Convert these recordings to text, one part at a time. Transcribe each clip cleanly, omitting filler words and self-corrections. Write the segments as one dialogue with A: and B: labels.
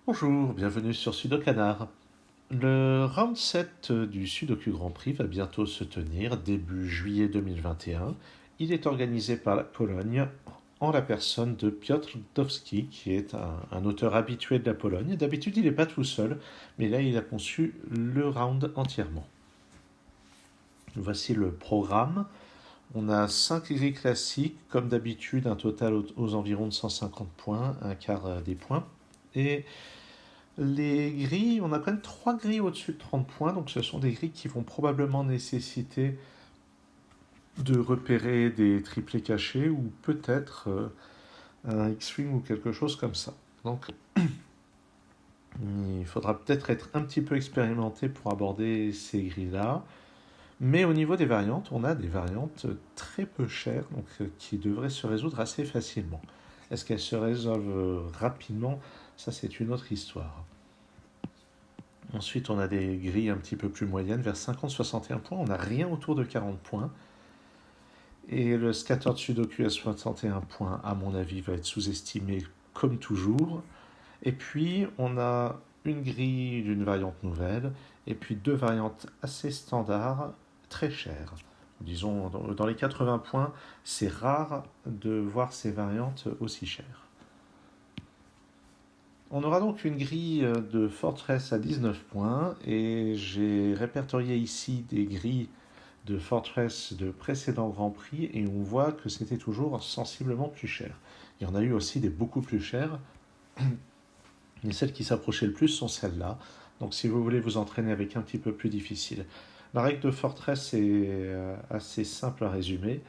A: Bonjour, bienvenue sur Sudokanar. Le round 7 du Sudoku Grand Prix va bientôt se tenir, début juillet 2021. Il est organisé par la Pologne en la personne de Piotr Dowski, qui est un auteur habitué de la Pologne. D'habitude, il n'est pas tout seul, mais là, il a conçu le round entièrement. Voici le programme. On a 5 grilles classiques, comme d'habitude, un total aux environs de 150 points, un quart des points. Et les grilles, on a quand même 3 grilles au-dessus de 30 points, donc ce sont des grilles qui vont probablement nécessiter de repérer des triplés cachés ou peut-être un X-Wing ou quelque chose comme ça. Donc il faudra peut-être être un petit peu expérimenté pour aborder ces grilles-là. Mais au niveau des variantes, on a des variantes très peu chères, donc qui devraient se résoudre assez facilement. Est-ce qu'elles se résolvent rapidement? Ça, c'est une autre histoire. Ensuite, on a des grilles un petit peu plus moyennes, vers 50-61 points. On n'a rien autour de 40 points. Et le Scattered Sudoku à 61 points, à mon avis, va être sous-estimé comme toujours. Et puis, on a une grille d'une variante nouvelle, et puis 2 variantes assez standards, très chères. Disons, dans les 80 points, c'est rare de voir ces variantes aussi chères. On aura donc une grille de Fortress à 19 points, et j'ai répertorié ici des grilles de Fortress de précédents Grands Prix, et on voit que c'était toujours sensiblement plus cher. Il y en a eu aussi des beaucoup plus chères, mais celles qui s'approchaient le plus sont celles-là. Donc si vous voulez vous entraîner avec un petit peu plus difficile. La règle de Fortress est assez simple à résumer.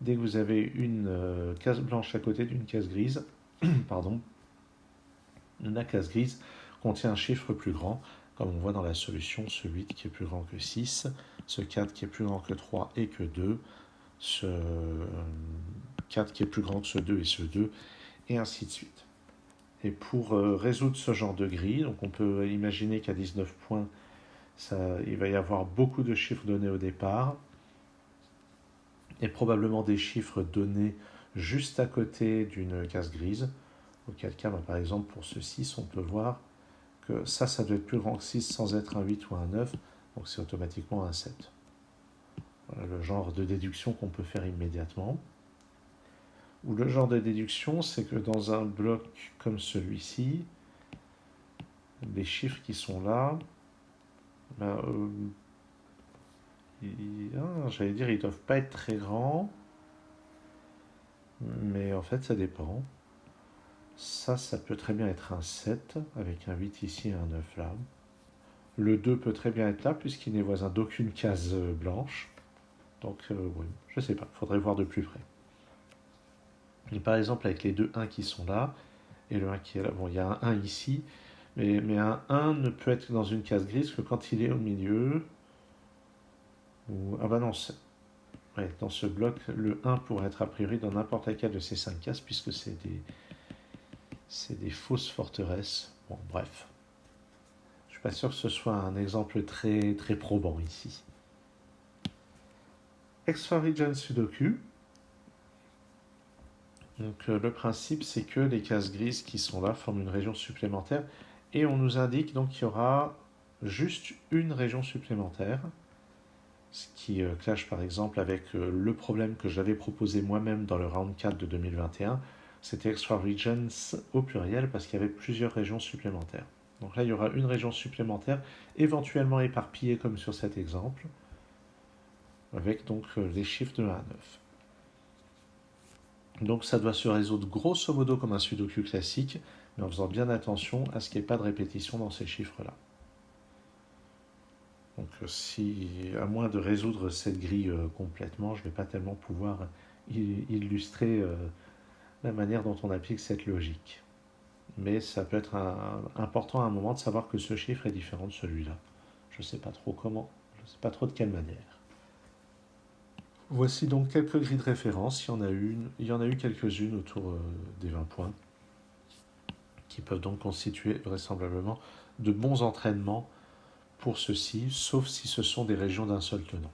A: Dès que vous avez une case blanche à côté d'une case grise, pardon, la case grise contient un chiffre plus grand, comme on voit dans la solution, ce 8 qui est plus grand que 6, ce 4 qui est plus grand que 3 et que 2, ce 4 qui est plus grand que ce 2 et ce 2, et ainsi de suite. Et pour résoudre ce genre de grille, donc on peut imaginer qu'à 19 points, il va y avoir beaucoup de chiffres donnés au départ, et probablement des chiffres donnés juste à côté d'une case grise, auquel cas, par exemple, pour ce 6, on peut voir que ça doit être plus grand que 6 sans être un 8 ou un 9, donc c'est automatiquement un 7. Voilà le genre de déduction qu'on peut faire immédiatement. Ou le genre de déduction, c'est que dans un bloc comme celui-ci, les chiffres qui sont là, ben, j'allais dire, ils ne doivent pas être très grands, mais en fait, ça dépend. Ça peut très bien être un 7, avec un 8 ici et un 9 là. Le 2 peut très bien être là, puisqu'il n'est voisin d'aucune case blanche. Donc, oui, je sais pas, il faudrait voir de plus près. Et par exemple, avec les deux 1 qui sont là, et le 1 qui est là, bon, il y a un 1 ici, mais un 1 ne peut être dans une case grise que quand il est au milieu. Ah bah non, ouais, dans ce bloc, le 1 pourrait être a priori dans n'importe laquelle de ces 5 cases, puisque c'est des fausses forteresses. Bon, bref. Je suis pas sûr que ce soit un exemple très, très probant ici. Extra Region Sudoku. Donc le principe, c'est que les cases grises qui sont là forment une région supplémentaire, et on nous indique donc qu'il y aura juste une région supplémentaire, ce qui clash par exemple avec le problème que j'avais proposé moi-même dans le round 4 de 2021, c'était Extra Regions au pluriel parce qu'il y avait plusieurs régions supplémentaires. Donc là, il y aura une région supplémentaire, éventuellement éparpillée comme sur cet exemple, avec donc les chiffres de 1 à 9. Donc ça doit se résoudre grosso modo comme un sudoku classique, mais en faisant bien attention à ce qu'il n'y ait pas de répétition dans ces chiffres-là. Donc à moins de résoudre cette grille complètement, je ne vais pas tellement pouvoir illustrer la manière dont on applique cette logique. Mais ça peut être important à un moment de savoir que ce chiffre est différent de celui-là. Je ne sais pas trop comment, je ne sais pas trop de quelle manière. Voici donc quelques grilles de référence. Il y en a eu quelques-unes autour des 20 points, qui peuvent donc constituer vraisemblablement de bons entraînements pour ceci, sauf si ce sont des régions d'un seul tenant.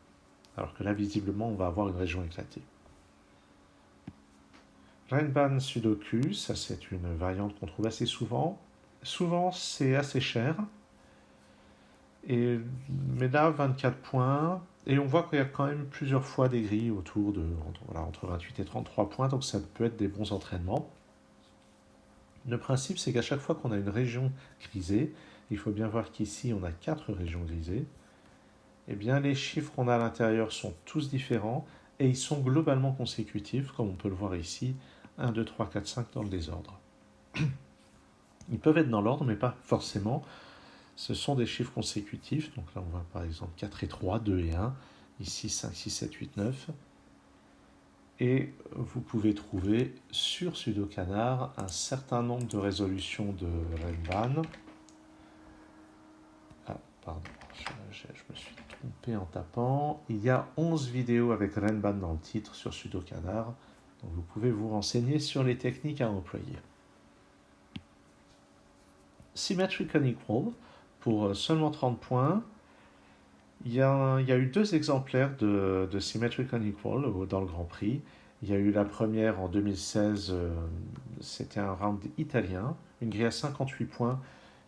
A: Alors que là, visiblement, on va avoir une région éclatée. Renban Sudoku, ça c'est une variante qu'on trouve assez souvent. Souvent, c'est assez cher. Mais là, 24 points. Et on voit qu'il y a quand même plusieurs fois des grilles autour de voilà, entre 28 et 33 points, donc ça peut être des bons entraînements. Le principe, c'est qu'à chaque fois qu'on a une région grisée, il faut bien voir qu'ici, on a 4 régions grisées, eh bien, les chiffres qu'on a à l'intérieur sont tous différents et ils sont globalement consécutifs, comme on peut le voir ici, 1, 2, 3, 4, 5 dans le désordre. Ils peuvent être dans l'ordre, mais pas forcément. Ce sont des chiffres consécutifs. Donc là, on voit par exemple 4 et 3, 2 et 1. Ici, 5, 6, 7, 8, 9. Et vous pouvez trouver sur Sudokanar un certain nombre de résolutions de Renban. Ah, pardon, je me suis trompé en tapant. Il y a 11 vidéos avec Renban dans le titre sur Sudokanar. Donc vous pouvez vous renseigner sur les techniques à employer. Symmetric Unequal, pour seulement 30 points. Il y a eu 2 exemplaires de Symmetric Unequal dans le Grand Prix. Il y a eu la première en 2016, c'était un round italien, une grille à 58 points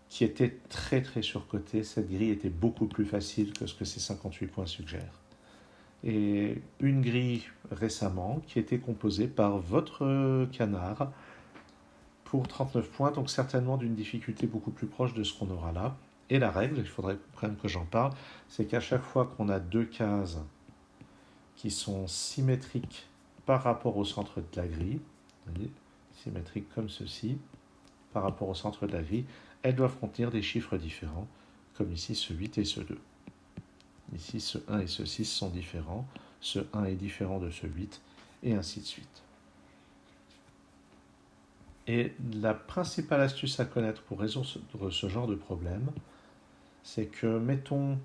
A: qui était très très surcotée. Cette grille était beaucoup plus facile que ce que ces 58 points suggèrent. Et une grille récemment qui était composée par votre canard pour 39 points, donc certainement d'une difficulté beaucoup plus proche de ce qu'on aura là. Et la règle, il faudrait quand même que j'en parle, c'est qu'à chaque fois qu'on a 2 cases qui sont symétriques par rapport au centre de la grille, vous voyez, symétriques comme ceci, par rapport au centre de la grille, elles doivent contenir des chiffres différents, comme ici ce 8 et ce 2. Ici, ce 1 et ce 6 sont différents, ce 1 est différent de ce 8, et ainsi de suite. Et la principale astuce à connaître pour résoudre ce genre de problème, c'est que, mettons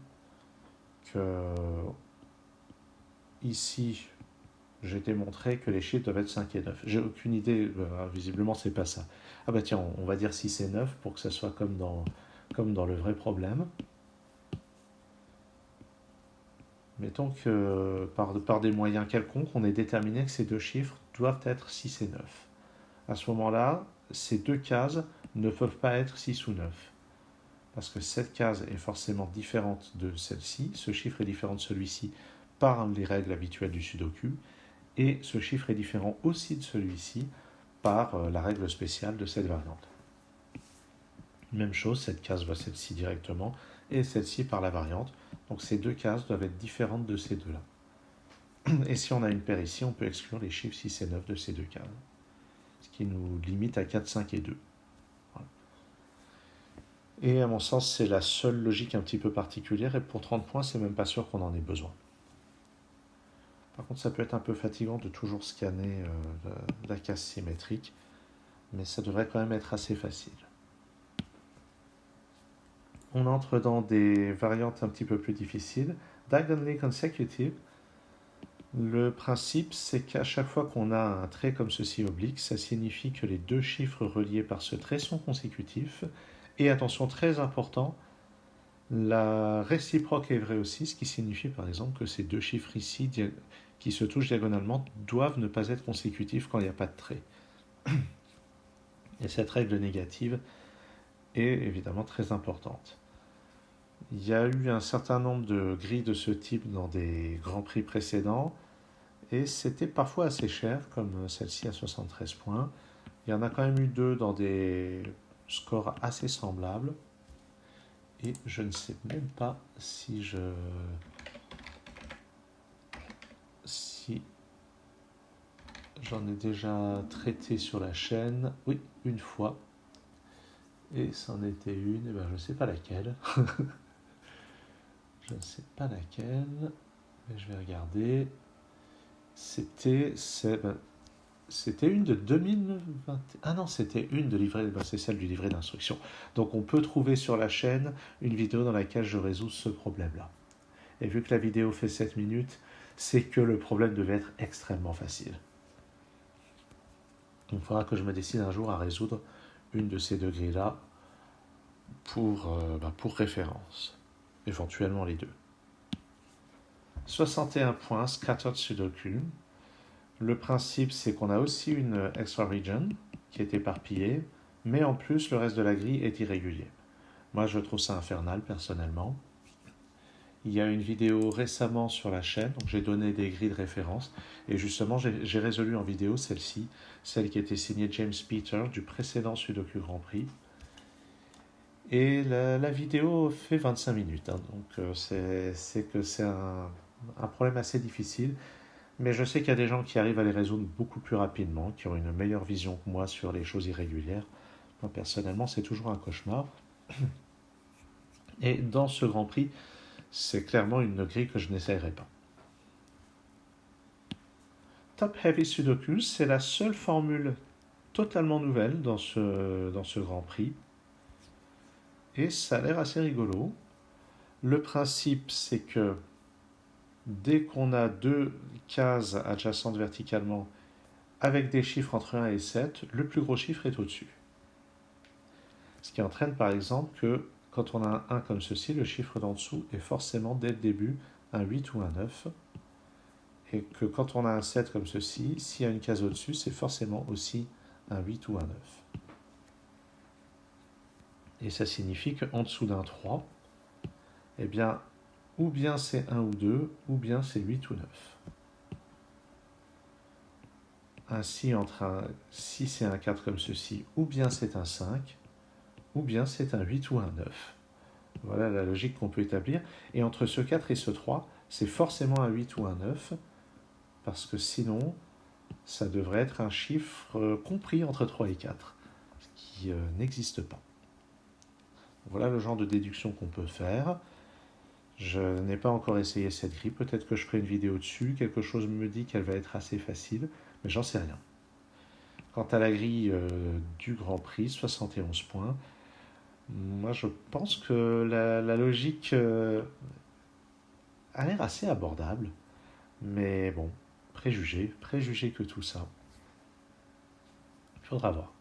A: que ici, j'ai démontré que les chiffres doivent être 5 et 9. J'ai aucune idée, visiblement, c'est pas ça. Ah bah tiens, on va dire 6 et 9 pour que ça soit comme dans le vrai problème. Mettons que par des moyens quelconques, on ait déterminé que ces deux chiffres doivent être 6 et 9. À ce moment-là, ces deux cases ne peuvent pas être 6 ou 9. Parce que cette case est forcément différente de celle-ci, ce chiffre est différent de celui-ci par les règles habituelles du Sudoku, et ce chiffre est différent aussi de celui-ci par la règle spéciale de cette variante. Même chose, cette case va celle-ci directement, et celle-ci par la variante. Donc ces deux cases doivent être différentes de ces deux-là. Et si on a une paire ici, on peut exclure les chiffres 6 et 9 de ces deux cases. Ce qui nous limite à 4, 5 et 2. Voilà. Et à mon sens, c'est la seule logique un petit peu particulière, et pour 30 points, c'est même pas sûr qu'on en ait besoin. Par contre, ça peut être un peu fatigant de toujours scanner la case symétrique, mais ça devrait quand même être assez facile. On entre dans des variantes un petit peu plus difficiles. Diagonally consecutive, le principe, c'est qu'à chaque fois qu'on a un trait comme ceci oblique, ça signifie que les deux chiffres reliés par ce trait sont consécutifs. Et attention, très important, la réciproque est vraie aussi, ce qui signifie par exemple que ces deux chiffres ici, qui se touchent diagonalement, doivent ne pas être consécutifs quand il n'y a pas de trait. Et cette règle négative est évidemment très importante. Il y a eu un certain nombre de grilles de ce type dans des grands prix précédents, et c'était parfois assez cher, comme celle-ci à 73 points. Il y en a quand même eu deux dans des scores assez semblables, et je ne sais même pas si j'en ai déjà traité sur la chaîne. Oui, une fois. Et c'en était une, et ben je ne sais pas laquelle. Je ne sais pas laquelle, mais je vais regarder. C'était une de 2020. Ah non, c'était une de livret, ben c'est celle du livret d'instruction. Donc on peut trouver sur la chaîne une vidéo dans laquelle je résous ce problème-là. Et vu que la vidéo fait 7 minutes, c'est que le problème devait être extrêmement facile. Il faudra que je me décide un jour à résoudre une de ces deux grilles-là pour référence. Éventuellement les deux. 61 points, Scattered Sudoku. Le principe, c'est qu'on a aussi une extra region qui est éparpillée, mais en plus, le reste de la grille est irrégulier. Moi, je trouve ça infernal, personnellement. Il y a une vidéo récemment sur la chaîne, donc j'ai donné des grilles de référence, et justement, j'ai résolu en vidéo celle-ci, celle qui était signée James Peter du précédent Sudoku Grand Prix. Et la vidéo fait 25 minutes, hein, donc c'est un problème assez difficile. Mais je sais qu'il y a des gens qui arrivent à les résoudre beaucoup plus rapidement, qui ont une meilleure vision que moi sur les choses irrégulières. Moi, personnellement, c'est toujours un cauchemar. Et dans ce Grand Prix, c'est clairement une grille que je n'essayerai pas. Top Heavy Sudoku, c'est la seule formule totalement nouvelle dans ce Grand Prix. Et ça a l'air assez rigolo. Le principe, c'est que dès qu'on a deux cases adjacentes verticalement avec des chiffres entre 1 et 7, le plus gros chiffre est au-dessus. Ce qui entraîne par exemple que quand on a un 1 comme ceci, le chiffre d'en dessous est forcément dès le début un 8 ou un 9. Et que quand on a un 7 comme ceci, s'il y a une case au-dessus, c'est forcément aussi un 8 ou un 9. Et ça signifie qu'en dessous d'un 3, eh bien, ou bien c'est 1 ou 2, ou bien c'est 8 ou 9. Ainsi, entre un 6 et un 4 comme ceci, ou bien c'est un 5, ou bien c'est un 8 ou un 9. Voilà la logique qu'on peut établir. Et entre ce 4 et ce 3, c'est forcément un 8 ou un 9, parce que sinon, ça devrait être un chiffre compris entre 3 et 4, ce qui n'existe pas. Voilà le genre de déduction qu'on peut faire. Je n'ai pas encore essayé cette grille, peut-être que je ferai une vidéo dessus, quelque chose me dit qu'elle va être assez facile, mais j'en sais rien. Quant à la grille du Grand Prix, 71 points, moi je pense que la logique a l'air assez abordable, mais bon, préjugé que tout ça. Il faudra voir.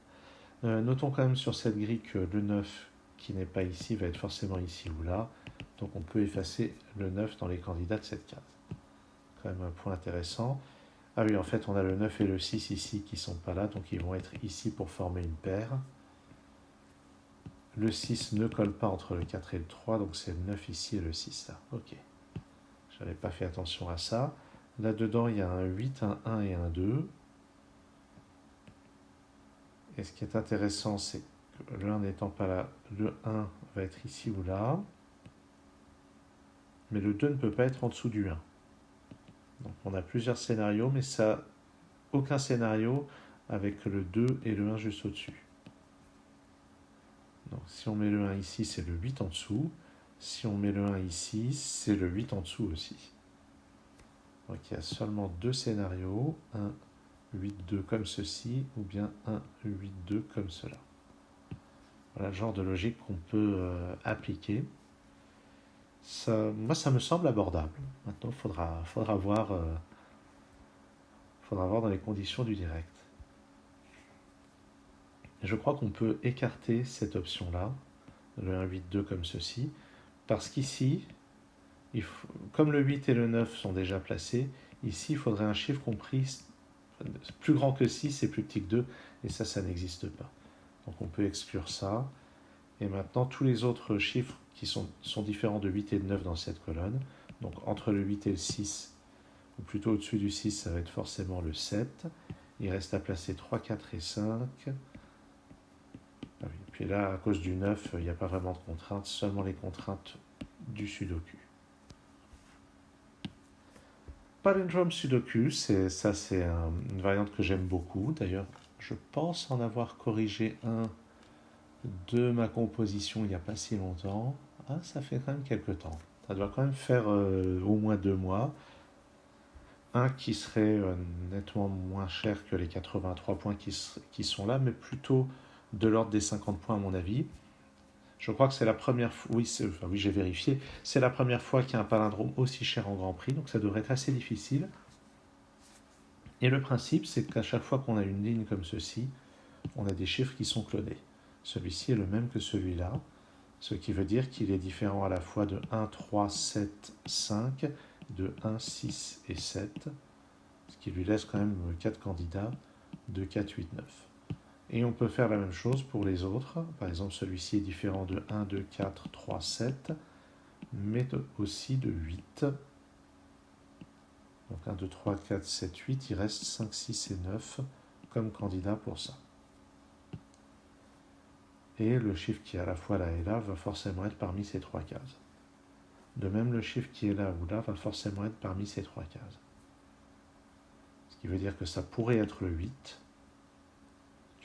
A: Notons quand même sur cette grille que le 9 qui n'est pas ici va être forcément ici ou là, donc on peut effacer le 9 dans les candidats de cette case. Quand même un point intéressant. Ah oui, en fait, on a le 9 et le 6 ici qui ne sont pas là, donc ils vont être ici pour former une paire. Le 6 ne colle pas entre le 4 et le 3, donc c'est le 9 ici et le 6 là. Ok. Je n'avais pas fait attention à ça. Là-dedans, il y a un 8, un 1 et un 2. Et ce qui est intéressant, c'est que le 1 n'étant pas là, le 1 va être ici ou là. Mais le 2 ne peut pas être en dessous du 1. Donc on a plusieurs scénarios, mais ça, aucun scénario avec le 2 et le 1 juste au-dessus. Donc si on met le 1 ici, c'est le 8 en dessous. Si on met le 1 ici, c'est le 8 en dessous aussi. Donc il y a seulement deux scénarios, un 8-2 comme ceci, ou bien un 8-2 comme cela. Voilà le genre de logique qu'on peut appliquer. Ça, moi, ça me semble abordable. Maintenant, faudra voir dans les conditions du direct. Je crois qu'on peut écarter cette option-là, le 1-8-2 comme ceci, parce qu'ici, comme le 8 et le 9 sont déjà placés, ici, il faudrait un chiffre compris plus grand que 6 et plus petit que 2, et ça n'existe pas. Donc on peut exclure ça. Et maintenant, tous les autres chiffres qui sont différents de 8 et de 9 dans cette colonne, donc entre le 8 et le 6, ou plutôt au-dessus du 6, ça va être forcément le 7. Il reste à placer 3, 4 et 5. Ah oui. Puis là, à cause du 9, il n'y a pas vraiment de contraintes, seulement les contraintes du Sudoku. Palindrome Sudoku, c'est une variante que j'aime beaucoup. D'ailleurs, je pense en avoir corrigé un de ma composition il n'y a pas si longtemps. Ah, ça fait quand même quelques temps. Ça doit quand même faire au moins 2 mois. Un qui serait nettement moins cher que les 83 points qui sont là, mais plutôt de l'ordre des 50 points à mon avis. Je crois que c'est la première fois, oui, oui j'ai vérifié, c'est la première fois qu'il y a un palindrome aussi cher en Grand Prix, donc ça devrait être assez difficile. Et le principe, c'est qu'à chaque fois qu'on a une ligne comme ceci, on a des chiffres qui sont clonés. Celui-ci est le même que celui-là, ce qui veut dire qu'il est différent à la fois de 1, 3, 7, 5, de 1, 6 et 7, ce qui lui laisse quand même 4 candidats, 2, 4, 8, 9. Et on peut faire la même chose pour les autres. Par exemple, celui-ci est différent de 1, 2, 4, 3, 7, mais aussi de 8. Donc 1, 2, 3, 4, 7, 8, il reste 5, 6 et 9 comme candidat pour ça. Et le chiffre qui est à la fois là et là va forcément être parmi ces trois cases. De même, le chiffre qui est là ou là va forcément être parmi ces trois cases. Ce qui veut dire que ça pourrait être le 8.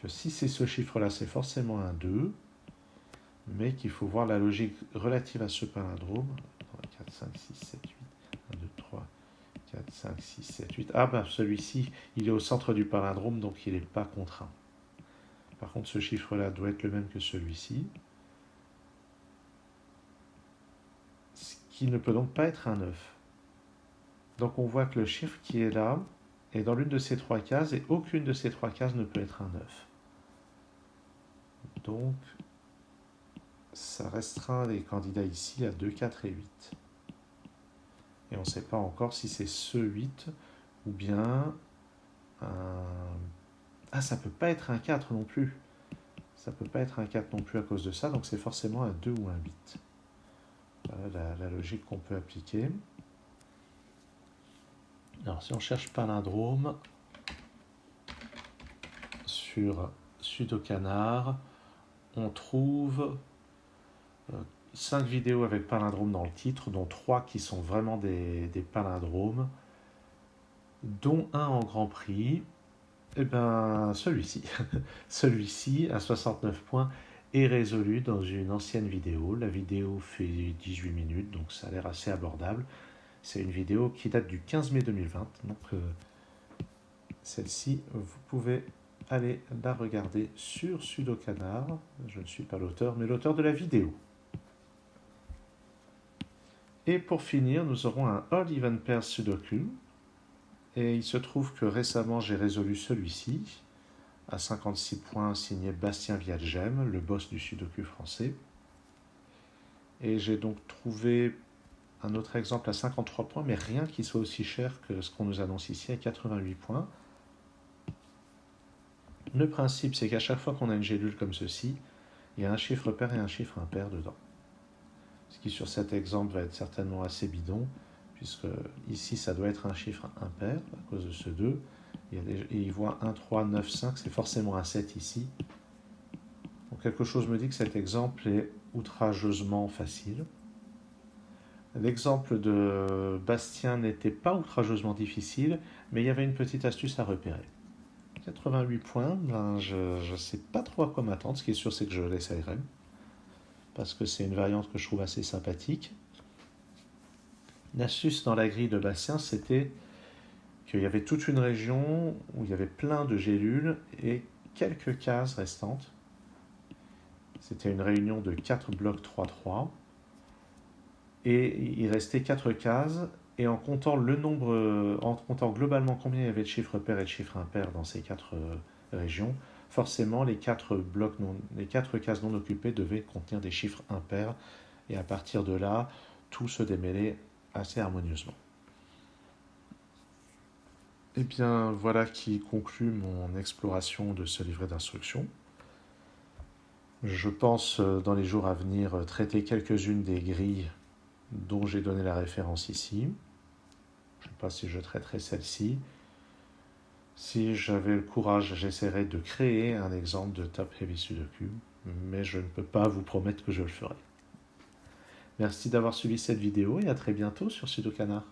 A: Que si c'est ce chiffre-là, c'est forcément un 2, mais qu'il faut voir la logique relative à ce palindrome. 4, 5, 6, 7, 8. 1, 2, 3, 4, 5, 6, 7, 8. Ah ben celui-ci, il est au centre du palindrome, donc il n'est pas contraint. Par contre, ce chiffre-là doit être le même que celui-ci. Ce qui ne peut donc pas être un 9. Donc on voit que le chiffre qui est là est dans l'une de ces trois cases et aucune de ces trois cases ne peut être un 9. Donc ça restreint les candidats ici à 2, 4 et 8. Et on ne sait pas encore si c'est ce 8 ou bien un... Ah, ça ne peut pas être un 4 non plus. Ça ne peut pas être un 4 non plus à cause de ça, donc c'est forcément un 2 ou un 8. Voilà la logique qu'on peut appliquer. Alors si on cherche palindrome sur Sudokanar, on trouve 5 vidéos avec palindrome dans le titre, dont 3 qui sont vraiment des palindromes, dont un en Grand Prix. Et bien celui-ci, celui-ci à 69 points est résolu dans une ancienne vidéo. La vidéo fait 18 minutes, donc ça a l'air assez abordable. C'est une vidéo qui date du 15 mai 2020, donc celle-ci, vous pouvez aller la regarder sur Sudokanar. Je ne suis pas l'auteur, mais l'auteur de la vidéo. Et pour finir, nous aurons un Odd Even Pair Sudoku. Et il se trouve que récemment, j'ai résolu celui-ci, à 56 points, signé Bastien Vialgem, le boss du Sudoku français. Et j'ai donc trouvé un autre exemple à 53 points, mais rien qui soit aussi cher que ce qu'on nous annonce ici à 88 points. Le principe, c'est qu'à chaque fois qu'on a une gélule comme ceci, il y a un chiffre pair et un chiffre impair dedans. Ce qui, sur cet exemple, va être certainement assez bidon, puisque ici, ça doit être un chiffre impair, à cause de ce 2. Et il voit 1, 3, 9, 5, c'est forcément un 7 ici. Donc quelque chose me dit que cet exemple est outrageusement facile. L'exemple de Bastien n'était pas outrageusement difficile, mais il y avait une petite astuce à repérer. 88 points, ben je ne sais pas trop à quoi m'attendre. Ce qui est sûr, c'est que je l'essayerai, parce que c'est une variante que je trouve assez sympathique. L'astuce dans la grille de Bastien, c'était qu'il y avait toute une région où il y avait plein de gélules et quelques cases restantes. C'était une réunion de 4 blocs 3-3. Et il restait 4 cases, et en comptant globalement combien il y avait de chiffres pairs et de chiffres impairs dans ces 4 régions, forcément les 4 cases non occupées devaient contenir des chiffres impairs, et à partir de là, tout se démêlait assez harmonieusement. Et bien voilà qui conclut mon exploration de ce livret d'instructions. Je pense dans les jours à venir traiter quelques-unes des grilles dont j'ai donné la référence ici. Je ne sais pas si je traiterai celle-ci. Si j'avais le courage, j'essaierai de créer un exemple de Top Heavy Sudoku, mais je ne peux pas vous promettre que je le ferai. Merci d'avoir suivi cette vidéo et à très bientôt sur Sudokanar.